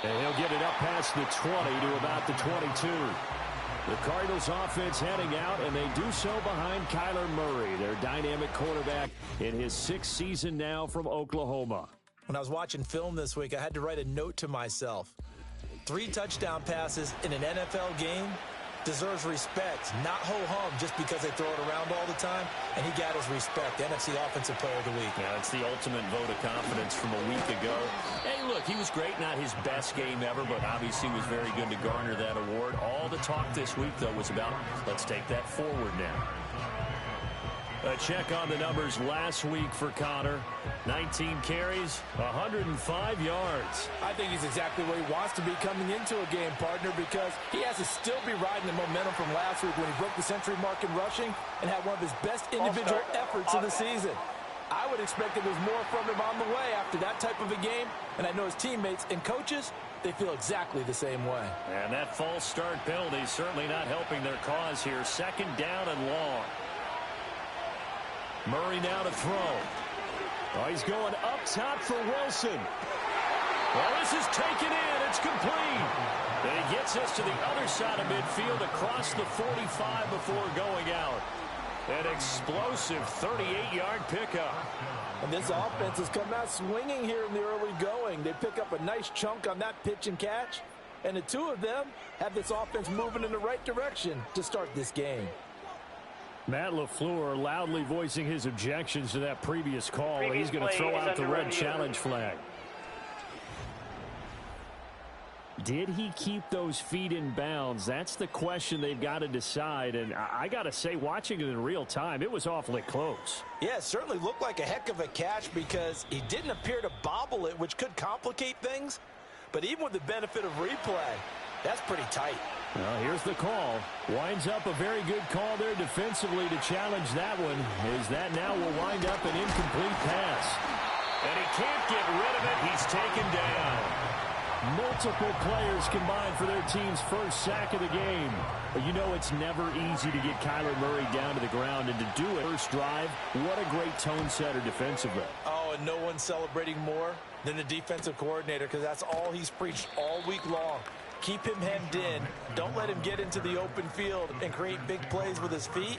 And he'll get it up past the 20 to about the 22. The Cardinals offense heading out, and they do so behind Kyler Murray, their dynamic quarterback in his 6th season now from Oklahoma. When I was watching film this week, I had to write a note to myself. 3 touchdown passes in an NFL game deserves respect, not ho-hum just because they throw it around all the time, and he got his respect. NFC Offensive Player of the Week. Yeah, it's the ultimate vote of confidence from a week ago. Hey, look, he was great, not his best game ever, but obviously was very good to garner that award. All the talk this week, though, was about let's take that forward now. A check on the numbers last week for Connor. 19 carries, 105 yards. I think he's exactly where he wants to be coming into a game, partner, because he has to still be riding the momentum from last week when he broke the century mark in rushing and had one of his best individual efforts of the season. I would expect that there's more from him on the way after that type of a game, and I know his teammates and coaches, they feel exactly the same way. And that false start penalty certainly not helping their cause here. 2nd down and long. Murray now to throw. Oh, he's going up top for Wilson. Well, this is taken in. It's complete. And he gets us to the other side of midfield across the 45 before going out. An explosive 38-yard pickup. And this offense has come out swinging here in the early going. They pick up a nice chunk on that pitch and catch. And the two of them have this offense moving in the right direction to start this game. Matt LaFleur loudly voicing his objections to that previous call. He's going to throw out the red challenge flag. Did he keep those feet in bounds? That's the question they've got to decide. And I got to say, watching it in real time, it was awfully close. Yeah, it certainly looked like a heck of a catch because he didn't appear to bobble it, which could complicate things. But even with the benefit of replay, that's pretty tight. Well, here's the call. Winds up a very good call there defensively to challenge that one. Is that now will wind up an incomplete pass. And he can't get rid of it. He's taken down. Multiple players combined for their team's first sack of the game. But you know it's never easy to get Kyler Murray down to the ground, and to do it first drive, what a great tone setter defensively. Oh, and no one's celebrating more than the defensive coordinator because that's all he's preached all week long. Keep him hemmed in. Don't let him get into the open field and create big plays with his feet.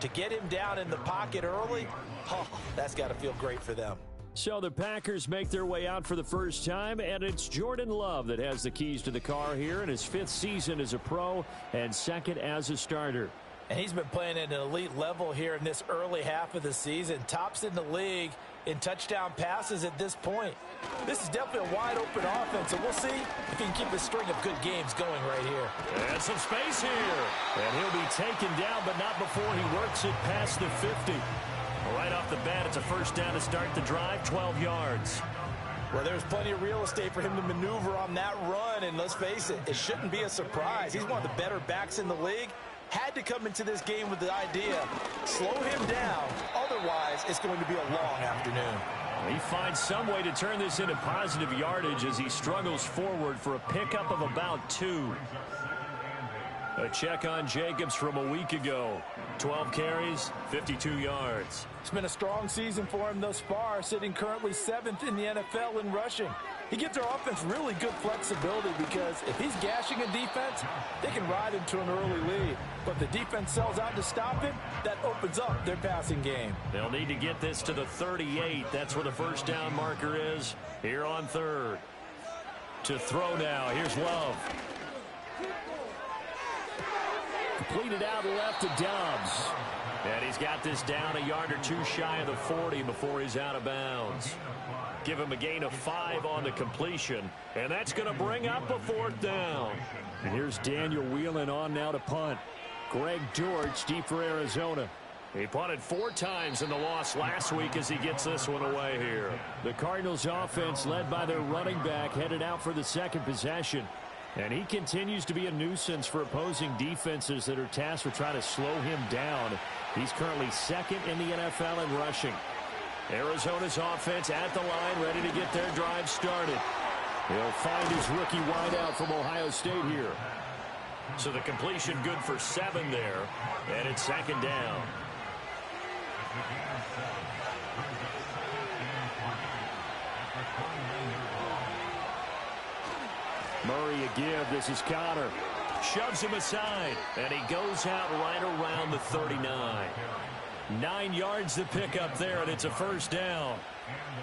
To get him down in the pocket early, oh, that's got to feel great for them. So the Packers make their way out for the first time, and it's Jordan Love that has the keys to the car here in his 5th season as a pro and 2nd as a starter. And he's been playing at an elite level here in this early half of the season. Tops in the league in touchdown passes at this point. This is definitely a wide-open offense, and we'll see if he can keep a string of good games going right here. And some space here. And he'll be taken down, but not before he works it past the 50. Right off the bat, it's a first down to start the drive, 12 yards. Well, there's plenty of real estate for him to maneuver on that run, and let's face it, it shouldn't be a surprise. He's one of the better backs in the league. Had to come into this game with the idea, slow him down, otherwise it's going to be a long afternoon. He finds some way to turn this into positive yardage as he struggles forward for a pickup of about 2. A check on Jacobs from a week ago. 12 carries, 52 yards. It's been a strong season for him thus far, sitting currently 7th in the NFL in rushing. He gives our offense really good flexibility because if he's gashing a defense, they can ride into an early lead. But if the defense sells out to stop him, that opens up their passing game. They'll need to get this to the 38. That's where the first down marker is here on 3rd. To throw now. Here's Love. Completed out left to Dobbs. And he's got this down a yard or 2 shy of the 40 before he's out of bounds. Give him a gain of 5 on the completion. And that's going to bring up a 4th down. And here's Daniel Whelan on now to punt. Greg George deep for Arizona. He punted 4 times in the loss last week as he gets this one away here. The Cardinals offense led by their running back headed out for the 2nd possession. And he continues to be a nuisance for opposing defenses that are tasked with trying to slow him down. He's currently 2nd in the NFL in rushing. Arizona's offense at the line, ready to get their drive started. He'll find his rookie wideout from Ohio State here. So the completion good for 7 there, and it's 2nd down. Murray a give. This is Conner. Shoves him aside, and he goes out right around the 39. 9 yards to pick up there, and it's a first down.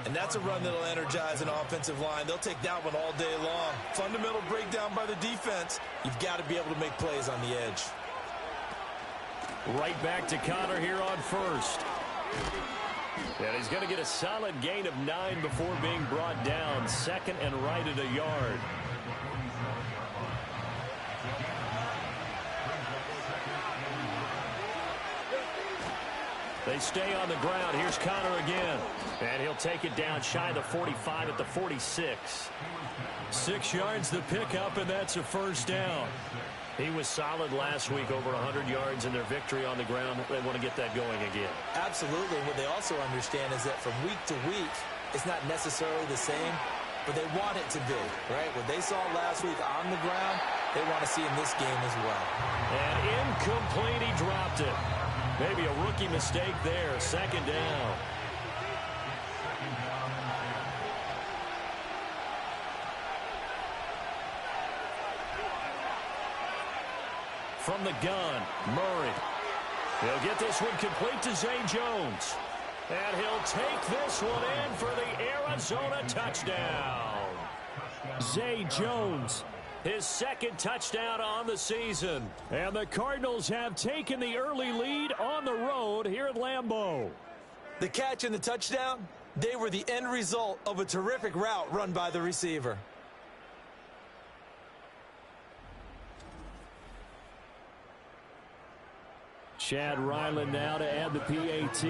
And that's a run that'll energize an offensive line. They'll take that one all day long. Fundamental breakdown by the defense. You've got to be able to make plays on the edge. Right back to Conner here on first. And he's going to get a solid gain of 9 before being brought down. Second and right at a yard. They stay on the ground. Here's Conner again. And he'll take it down shy of the 45 at the 46. 6 yards to pick up, and that's a first down. He was solid last week, over 100 yards in their victory on the ground. They want to get that going again. Absolutely. What they also understand is that from week to week, it's not necessarily the same, but they want it to be, right? What they saw last week on the ground, they want to see in this game as well. And incomplete, he dropped it. Maybe a rookie mistake there. Second down. From the gun, Murray. He'll get this one complete to Zay Jones. And he'll take this one in for the Arizona touchdown. Zay Jones, his second touchdown on the season. And the Cardinals have taken the early lead on the road here at Lambeau. The catch and the touchdown, they were the end result of a terrific route run by the receiver. Chad Ryland now to add the PAT.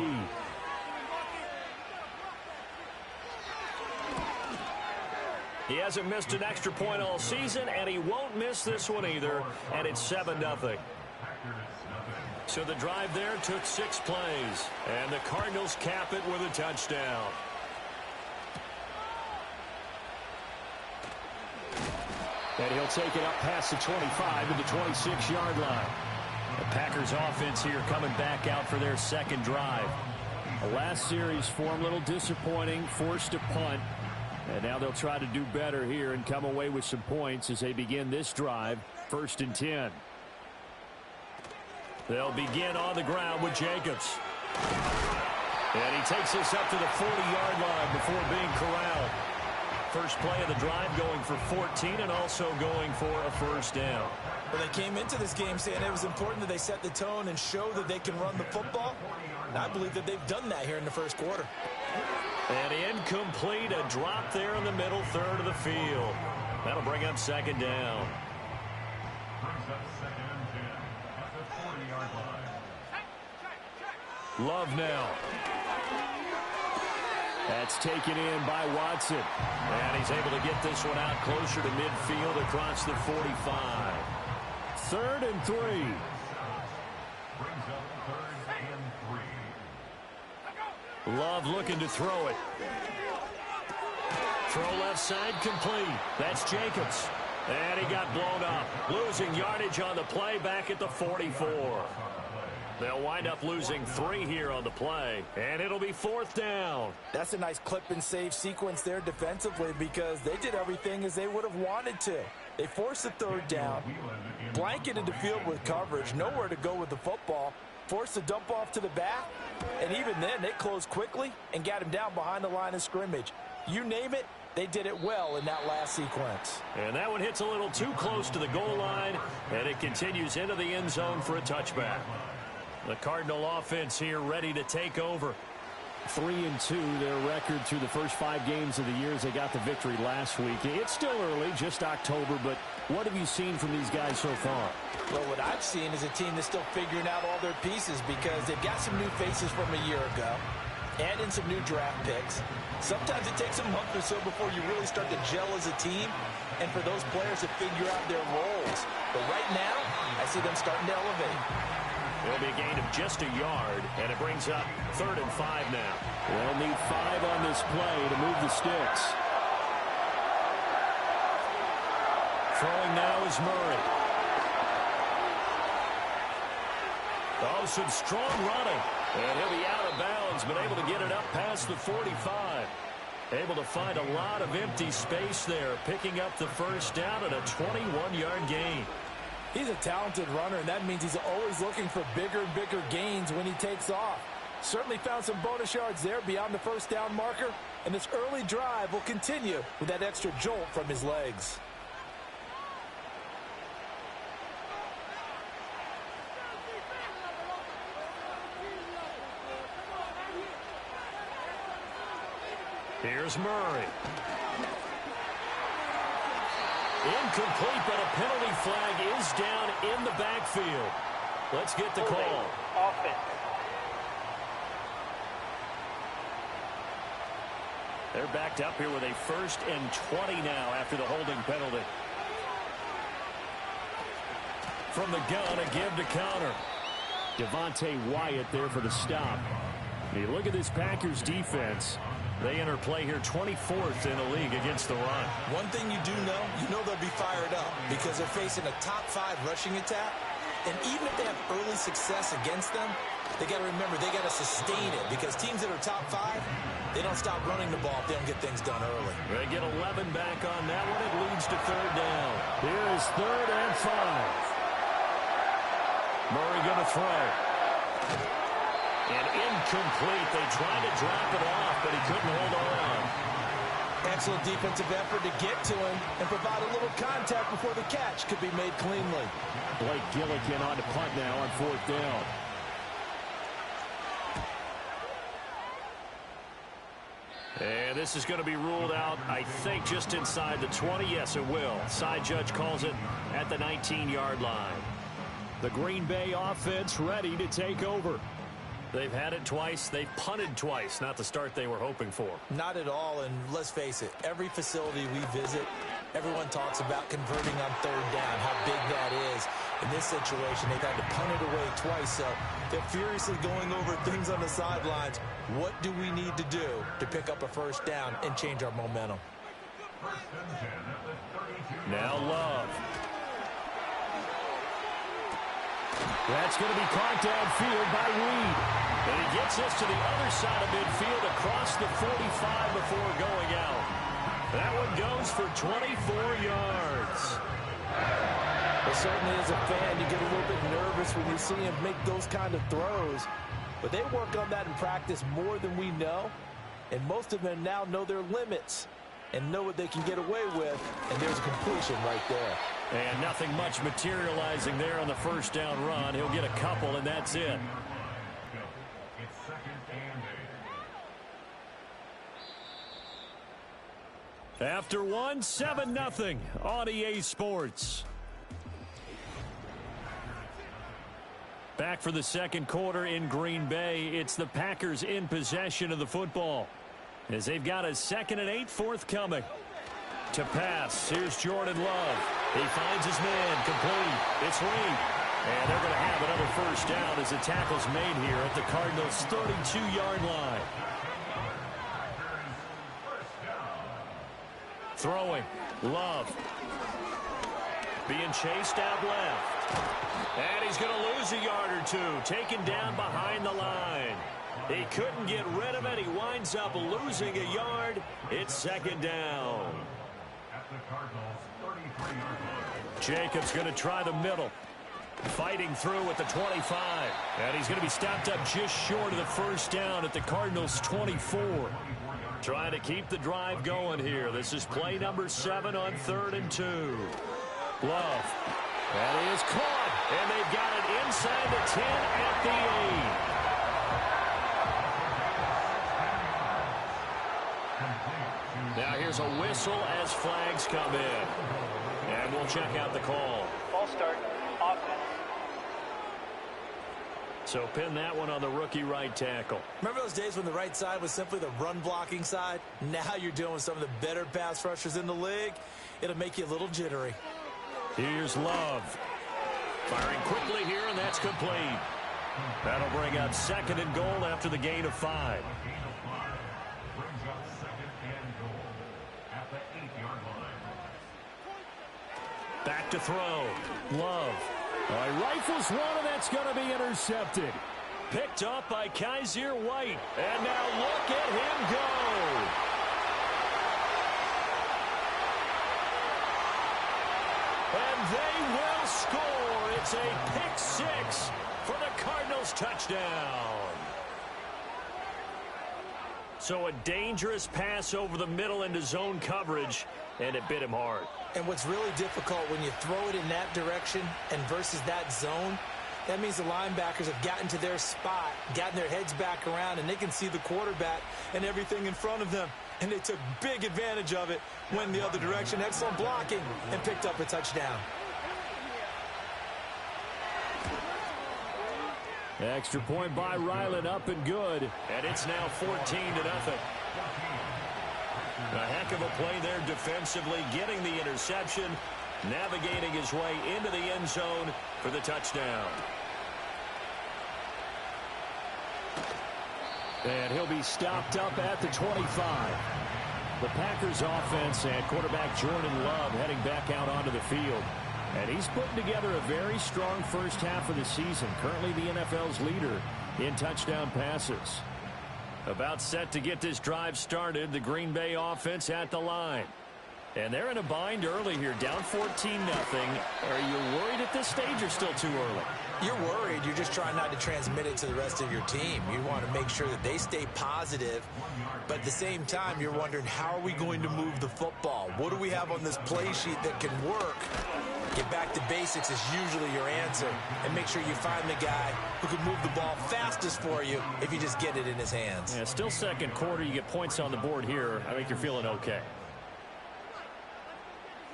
He hasn't missed an extra point all season, and he won't miss this one either, and it's 7-0. So the drive there took 6 plays, and the Cardinals cap it with a touchdown. And he'll take it up past the 25 to the 26-yard line. The Packers offense here coming back out for their second drive. The last series for them, a little disappointing, forced a punt. And now they'll try to do better here and come away with some points as they begin this drive, 1st and 10. They'll begin on the ground with Jacobs. And he takes this up to the 40-yard line before being corralled. First play of the drive going for 14 and also going for a first down. Well, they came into this game saying it was important that they set the tone and show that they can run the football. And I believe that they've done that here in the first quarter. And incomplete, a drop there in the middle third of the field. That'll bring up second down. Love now. That's taken in by Watson. And he's able to get this one out closer to midfield across the 45. 3rd and 3. Love looking to throw it. Throw left side complete. That's Jacobs. And he got blown up. Losing yardage on the play back at the 44. They'll wind up losing 3 here on the play. And it'll be 4th down. That's a nice clip and save sequence there defensively because they did everything as they would have wanted to. They forced the 3rd down, blanketed the field with coverage, nowhere to go with the football, forced the dump off to the back, and even then they closed quickly and got him down behind the line of scrimmage. You name it, they did it well in that last sequence. And that one hits a little too close to the goal line, and it continues into the end zone for a touchback. The Cardinal offense here ready to take over. 3-2, their record through the first 5 games of the year as they got the victory last week. It's still early, just October, but what have you seen from these guys so far? Well, what I've seen is a team that's still figuring out all their pieces because they've got some new faces from a year ago, add in some new draft picks. Sometimes it takes a month or so before you really start to gel as a team and for those players to figure out their roles. But right now, I see them starting to elevate. It'll be a gain of just a yard, and it brings up 3rd and 5 now. They'll need 5 on this play to move the sticks. Throwing now is Murray. Oh, some strong running. And he'll be out of bounds, but able to get it up past the 45. Able to find a lot of empty space there, picking up the first down at a 21-yard gain. He's a talented runner, and that means he's always looking for bigger and bigger gains when he takes off. Certainly found some bonus yards there beyond the first down marker, and this early drive will continue with that extra jolt from his legs. Here's Murray. Incomplete, but a penalty flag is down in the backfield. Let's get the call. Offense. They're backed up here with a 1st and 20 now after the holding penalty. From the gun, a give to counter. Devontae Wyatt there for the stop. You look at this Packers defense. They enter play here 24th in the league against the run. One thing you do know, they'll be fired up because they're facing a top 5 rushing attack. And even if they have early success against them, they got to remember they got to sustain it because teams that are top 5, they don't stop running the ball if they don't get things done early. They get 11 back on that one. It leads to 3rd down. Here is 3rd and 5. Murray going to throw. And incomplete. They tried to drop it off, but he couldn't hold on. Excellent defensive effort to get to him and provide a little contact before the catch could be made cleanly. Blake Gillikin on to punt now on 4th down. And this is going to be ruled out, I think, just inside the 20. Yes, it will. Side judge calls it at the 19-yard line. The Green Bay offense ready to take over. They've had it twice. They've punted twice. Not the start they were hoping for. Not at all, and let's face it, every facility we visit, everyone talks about converting on 3rd down, how big that is. In this situation, they've had to punt it away twice, so they're furiously going over things on the sidelines. What do we need to do to pick up a 1st down and change our momentum? Now Love. That's going to be caught downfield by Reed. And he gets this to the other side of midfield across the 45 before going out. That one goes for 24 yards. Well, certainly as a fan, you get a little bit nervous when you see him make those kind of throws. But they work on that in practice more than we know. And most of them now know their limits and know what they can get away with. And there's a completion right there. And nothing much materializing there on the 1st down run. He'll get a couple, and that's it. After one, 7-0 on EA Sports. Back for the 2nd quarter in Green Bay. It's the Packers in possession of the football as they've got a 2nd and 8 forthcoming. To pass, here's Jordan Love. He finds his man, complete. It's Reed. And they're going to have another 1st down as the tackle's made here at the Cardinals' 32-yard line. Throwing, Love. Being chased out left. And he's going to lose a yard or 2, taken down behind the line. He couldn't get rid of it. He winds up losing a yard. It's 2nd down. Jacobs going to try the middle. Fighting through at the 25. And he's going to be stopped up just short of the 1st down at the Cardinals' 24. Trying to keep the drive going here. This is play number 7 on 3rd and 2. Love. That is caught. And they've got it inside the 10 at the 8. Now here's a whistle as flags come in. And we'll check out the call. False start. Offense. So pin that one on the rookie right tackle. Remember those days when the right side was simply the run-blocking side? Now you're dealing with some of the better pass rushers in the league. It'll make you a little jittery. Here's Love. Firing quickly here, and that's complete. That'll bring up 2nd and goal after the gain of 5. Back to throw. Love. Rifles one, and that's going to be intercepted. Picked up by Kaiser White. And now look at him go. And they will score. It's a pick six for the Cardinals touchdown. So a dangerous pass over the middle into zone coverage, and it bit him hard. And what's really difficult when you throw it in that direction and versus that zone, that means the linebackers have gotten to their spot, gotten their heads back around, and they can see the quarterback and everything in front of them. And they took big advantage of it, went the other direction, excellent blocking, and picked up a touchdown. Extra point by Ryland, up and good. And it's now 14-0. A heck of a play there defensively, getting the interception, navigating his way into the end zone for the touchdown. And he'll be stopped up at the 25. The Packers offense and quarterback Jordan Love heading back out onto the field. And he's putting together a very strong first half of the season. Currently the NFL's leader in touchdown passes. About set to get this drive started, the Green Bay offense at the line. And they're in a bind early here, down 14-0. Are you worried at this stage or still too early? You're worried. You're just trying not to transmit it to the rest of your team. You want to make sure that they stay positive. But at the same time, you're wondering, how are we going to move the football? What do we have on this play sheet that can work? Get back to basics is usually your answer. And make sure you find the guy who can move the ball fastest for you if you just get it in his hands. Yeah, still second quarter. You get points on the board here. I think you're feeling okay.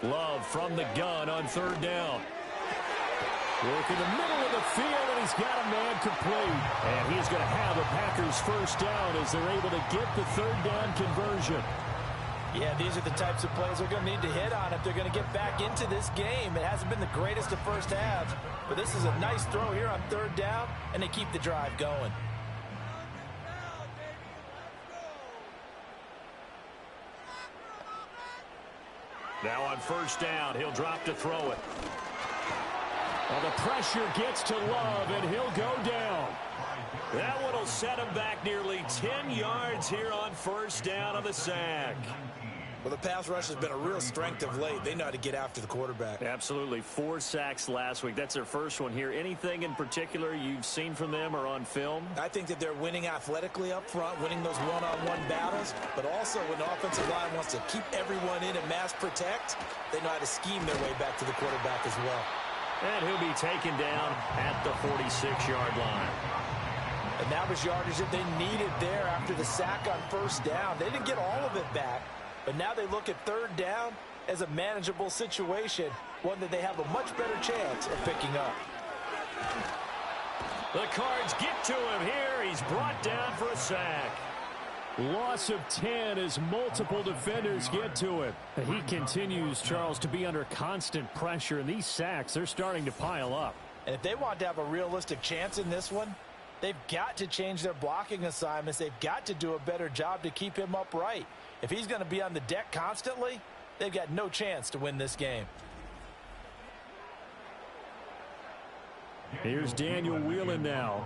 Love from the gun on third down. Work in the middle of the field, and he's got a man complete. And he's going to have the Packers first down as they're able to get the third down conversion. Yeah, these are the types of plays they're going to need to hit on if they're going to get back into this game. It hasn't been the greatest of first halves, but this is a nice throw here on third down, and they keep the drive going. Now on first down, he'll drop to throw it. Well, the pressure gets to Love, and he'll go down. That one will set him back nearly 10 yards here on first down on the sack. Well, the pass rush has been a real strength of late. They know how to get after the quarterback. Absolutely. 4 sacks last week. That's their first one here. Anything in particular you've seen from them or on film? I think that they're winning athletically up front, winning those one-on-one battles, but also when the offensive line wants to keep everyone in and mass protect, they know how to scheme their way back to the quarterback as well. And he'll be taken down at the 46-yard line. And that was yardage that they needed there after the sack on first down. They didn't get all of it back, but now they look at third down as a manageable situation, one that they have a much better chance of picking up. The Cards get to him here. He's brought down for a sack. Loss of 10 as multiple defenders get to him. He continues, Charles, to be under constant pressure, and these sacks, they're starting to pile up. And if they want to have a realistic chance in this one, they've got to change their blocking assignments. They've got to do a better job to keep him upright. If he's going to be on the deck constantly, they've got no chance to win this game. Here's Daniel Whelan now.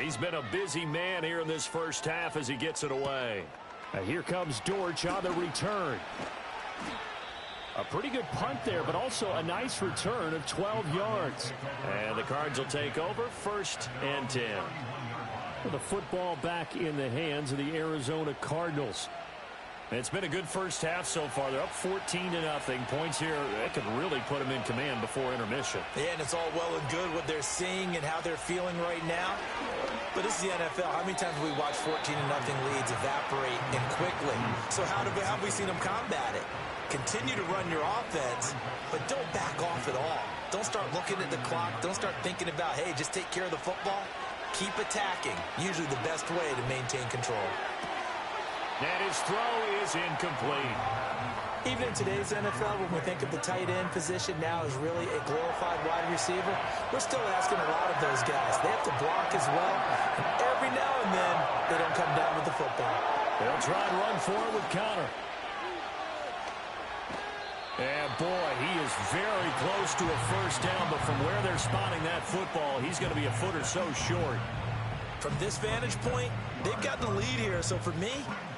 He's been a busy man here in this first half as he gets it away. Here comes Dortch on the return. A pretty good punt there, but also a nice return of 12 yards. And the Cards will take over, 1st and 10. With the football back in the hands of the Arizona Cardinals. It's been a good first half so far. They're up 14-0. Points here, that could really put them in command before intermission. Yeah, and it's all well and good what they're seeing and how they're feeling right now. But this is the NFL. How many times have we watched 14-0 leads evaporate and quickly? So how have we seen them combat it? Continue to run your offense, but don't back off at all. Don't start looking at the clock. Don't start thinking about, hey, just take care of the football. Keep attacking. Usually the best way to maintain control. And his throw is incomplete. Even in today's NFL, when we think of the tight end position now as really a glorified wide receiver, we're still asking a lot of those guys. They have to block as well, and every now and then, they don't come down with the football. They'll try and run for it with Connor. And boy, he is very close to a first down, but from where they're spotting that football, he's going to be a foot or so short. From this vantage point, they've got the lead here. So for me,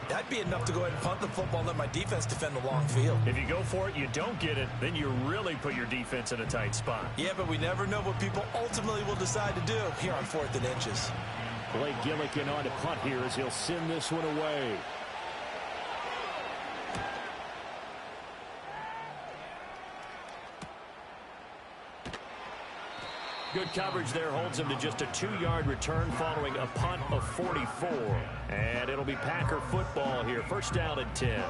that'd be enough to go ahead and punt the football and let my defense defend the long field. If you go for it, you don't get it, then you really put your defense in a tight spot. Yeah, but we never know what people ultimately will decide to do here on 4th and inches. Blake Gillikin on to punt here as he'll send this one away. Good coverage there holds him to just a 2-yard return following a punt of 44. And it'll be Packer football here. First down and 10.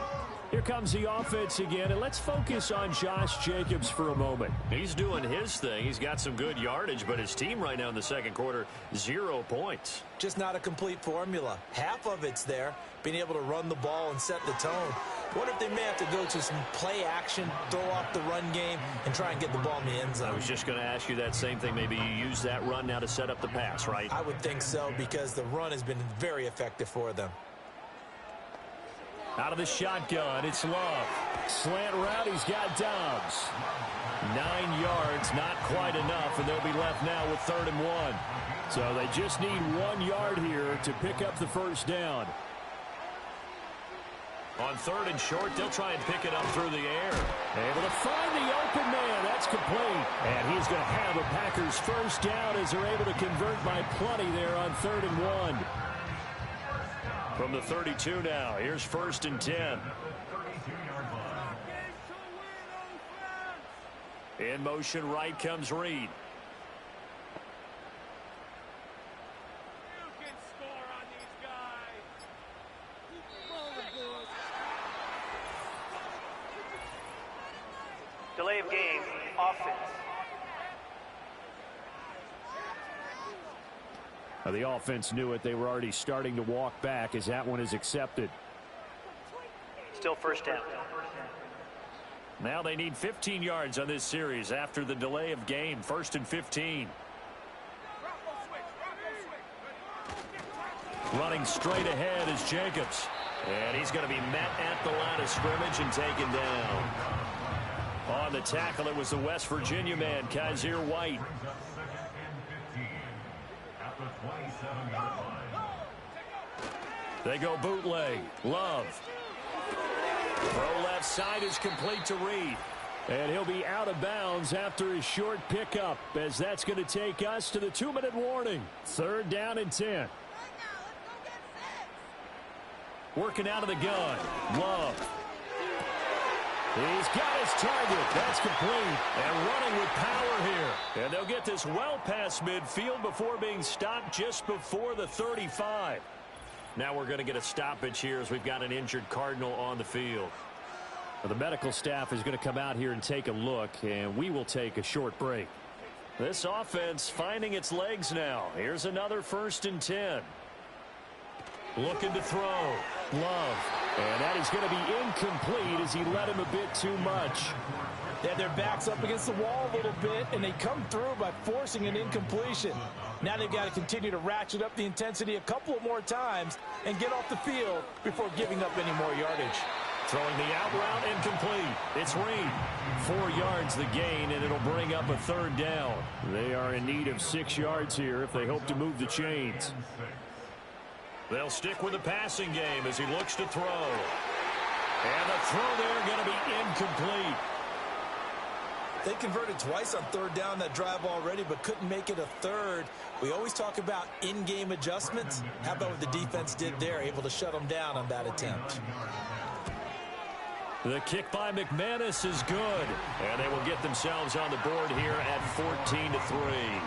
Here comes the offense again, and let's focus on Josh Jacobs for a moment. He's doing his thing. He's got some good yardage, but his team right now in the second quarter, 0 points. Just not a complete formula. Half of it's there, being able to run the ball and set the tone. What if they may have to go to some play action, throw off the run game, and try and get the ball in the end zone? I was just going to ask you that same thing. Maybe you use that run now to set up the pass, right? I would think so, because the run has been very effective for them. Out of the shotgun, it's Love. Slant route, he's got Dobbs. 9 yards, not quite enough, and they'll be left now with 3rd and 1. So they just need 1 yard here to pick up the first down. On 3rd and short, they'll try and pick it up through the air. Able to find the open man. That's complete. And he's going to have a Packers first down as they're able to convert by plenty there on 3rd and 1. From the 32 now, here's 1st and 10. In motion right comes Reed. Delay of game, offense. The offense knew it. They were already starting to walk back as that one is accepted. Still first down. Now they need 15 yards on this series after the delay of game. 1st and 15. Running straight ahead is Jacobs. And he's going to be met at the line of scrimmage and taken down. On the tackle, it was the West Virginia man, Kaiser White. They go bootleg. Love. Throw left side is complete to Reed. And he'll be out of bounds after his short pickup, as that's going to take us to the 2-minute warning. 3rd down and 10. Working out of the gun. Love. He's got his target. That's complete. And running with power here. And they'll get this well past midfield before being stopped just before the 35. Now we're going to get a stoppage here as we've got an injured Cardinal on the field. Well, the medical staff is going to come out here and take a look, and we will take a short break. This offense finding its legs now. Here's another 1st and 10. Looking to throw. Love. And that is going to be incomplete as he let him a bit too much. They had their backs up against the wall a little bit, and they come through by forcing an incompletion. Now they've got to continue to ratchet up the intensity a couple of more times and get off the field before giving up any more yardage. Throwing the out route incomplete. It's Reed. 4 yards the gain, and it'll bring up a 3rd down. They are in need of 6 yards here if they hope to move the chains. They'll stick with the passing game as he looks to throw. And the throw there going to be incomplete. They converted twice on 3rd down that drive already, but couldn't make it a 3rd. We always talk about in-game adjustments. How about what the defense did there, able to shut them down on that attempt? The kick by McManus is good. And they will get themselves on the board here at 14-3.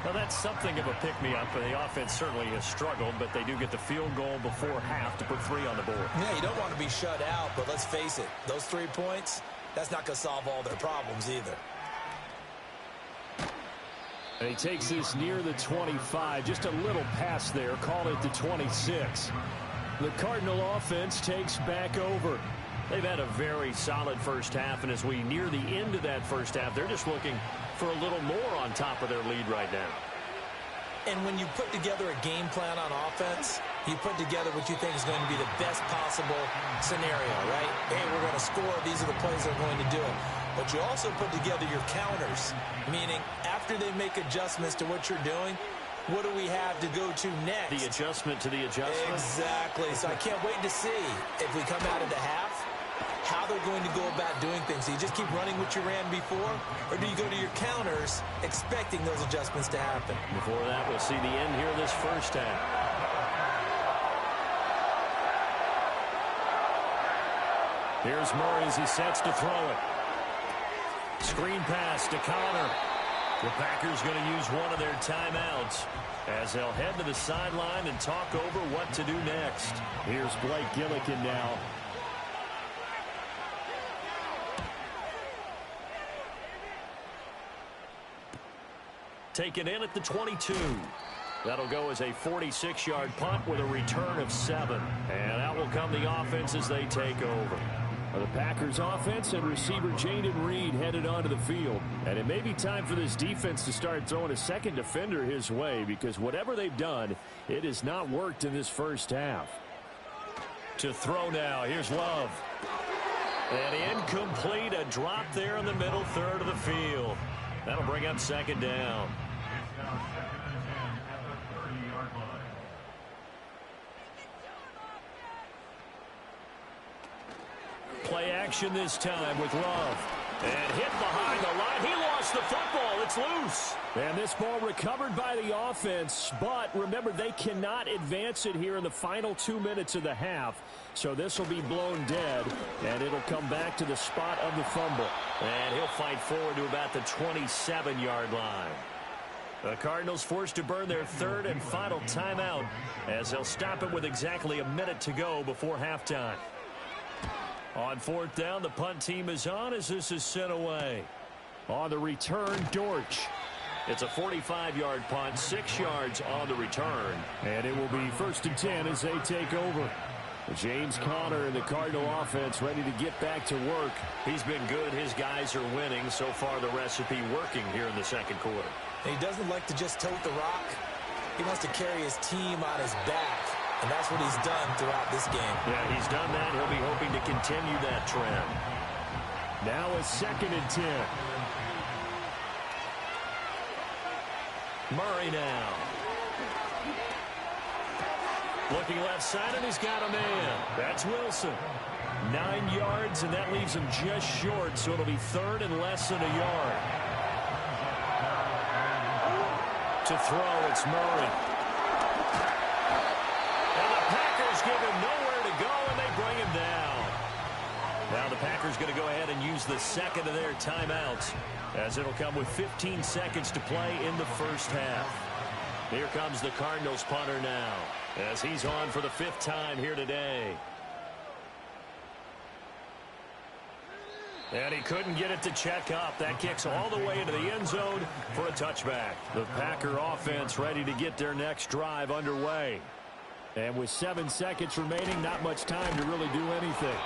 Well, that's something of a pick-me-up. The offense certainly has struggled, but they do get the field goal before half to put 3 on the board. Yeah, you don't want to be shut out, but let's face it, those 3 points, that's not going to solve all their problems either. And he takes this near the 25, just a little past there, call it the 26. The Cardinal offense takes back over. They've had a very solid first half, and as we near the end of that first half, they're just looking for a little more on top of their lead right now. And when you put together a game plan on offense, you put together what you think is going to be the best possible scenario, right? Hey, we're going to score. These are the plays that are going to do it. But you also put together your counters, meaning after they make adjustments to what you're doing, what do we have to go to next? The adjustment to the adjustment. Exactly. So I can't wait to see if we come out of the half, how they're going to go about doing things. Do you just keep running what you ran before, or do you go to your counters expecting those adjustments to happen? Before that, we'll see the end here this first half. Here's Murray as he sets to throw it. Screen pass to Connor. The Packers going to use one of their timeouts as they'll head to the sideline and talk over what to do next. Here's Blake Gillikin now. Taken in at the 22. That'll go as a 46-yard punt with a return of 7. And out will come the offense as they take over. The Packers offense and receiver Jaden Reed headed onto the field. And it may be time for this defense to start throwing a second defender his way, because whatever they've done, it has not worked in this first half. To throw now, here's Love. And incomplete, a drop there in the middle third of the field. That'll bring up second down. Play action this time with Love. And hit behind the line. He lost the football. It's loose. And this ball recovered by the offense. But remember, they cannot advance it here in the final 2 minutes of the half. So this will be blown dead. And it'll come back to the spot of the fumble. And he'll fight forward to about the 27-yard line. The Cardinals forced to burn their third and final timeout as they'll stop it with exactly a minute to go before halftime. On fourth down, the punt team is on as this is sent away. On the return, Dortch. It's a 45-yard punt, 6 yards on the return. And it will be 1st and 10 as they take over. James Conner and the Cardinal offense ready to get back to work. He's been good. His guys are winning. So far, the recipe working here in the second quarter. And he doesn't like to just tote the rock. He wants to carry his team on his back. And that's what he's done throughout this game. Yeah, he's done that. He'll be hoping to continue that trend. Now a 2nd and 10. Murray now. Looking left side, and he's got a man. That's Wilson. 9 yards, and that leaves him just short, so it'll be 3rd and less than a yard. To throw, it's Murray. Give him nowhere to go, and they bring him down. Now the Packers going to go ahead and use the second of their timeouts, as it'll come with 15 seconds to play in the first half. Here comes the Cardinals punter now, as he's on for the 5th time here today. And he couldn't get it to check up. That kicks all the way into the end zone for a touchback. The Packer offense ready to get their next drive underway. And with 7 seconds remaining, not much time to really do anything.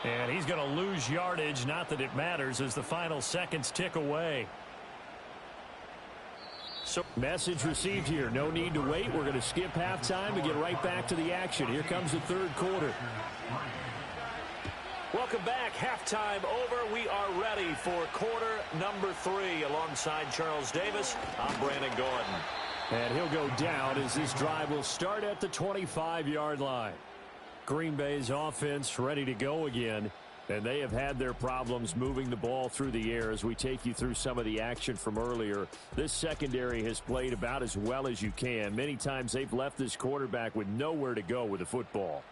And he's going to lose yardage, not that it matters, as the final seconds tick away. So, message received here. No need to wait. We're going to skip halftime and get right back to the action. Here comes the third quarter. Welcome back. Halftime over. We are ready for quarter number 3. Alongside Charles Davis, I'm Brandon Gordon. And he'll go down as this drive will start at the 25-yard line. Green Bay's offense ready to go again. And they have had their problems moving the ball through the air as we take you through some of the action from earlier. This secondary has played about as well as you can. Many times they've left this quarterback with nowhere to go with the football.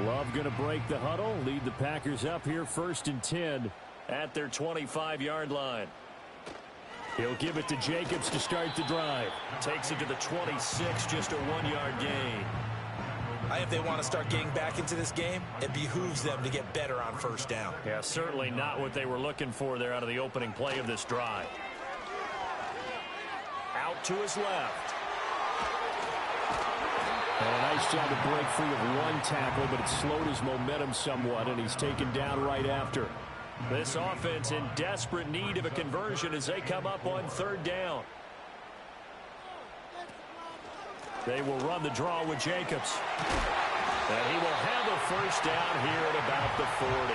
Love going to break the huddle, lead the Packers up here 1st and 10 at their 25-yard line. He'll give it to Jacobs to start the drive. Takes it to the 26, just a 1-yard gain. If they want to start getting back into this game, it behooves them to get better on 1st down. Yeah, certainly not what they were looking for there out of the opening play of this drive. Out to his left. And a nice job to break free of one tackle, but it slowed his momentum somewhat, and he's taken down right after. This offense in desperate need of a conversion as they come up on 3rd down. They will run the draw with Jacobs. And he will have a 1st down here at about the 40.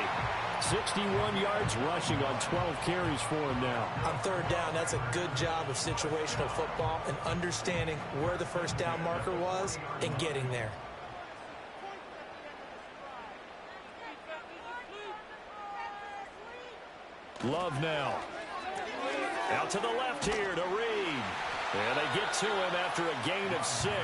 61 yards rushing on 12 carries for him now. On third down, that's a good job of situational football and understanding where the first down marker was and getting there. Love now. Out to the left here to Reed. And they get to him after a gain of 6.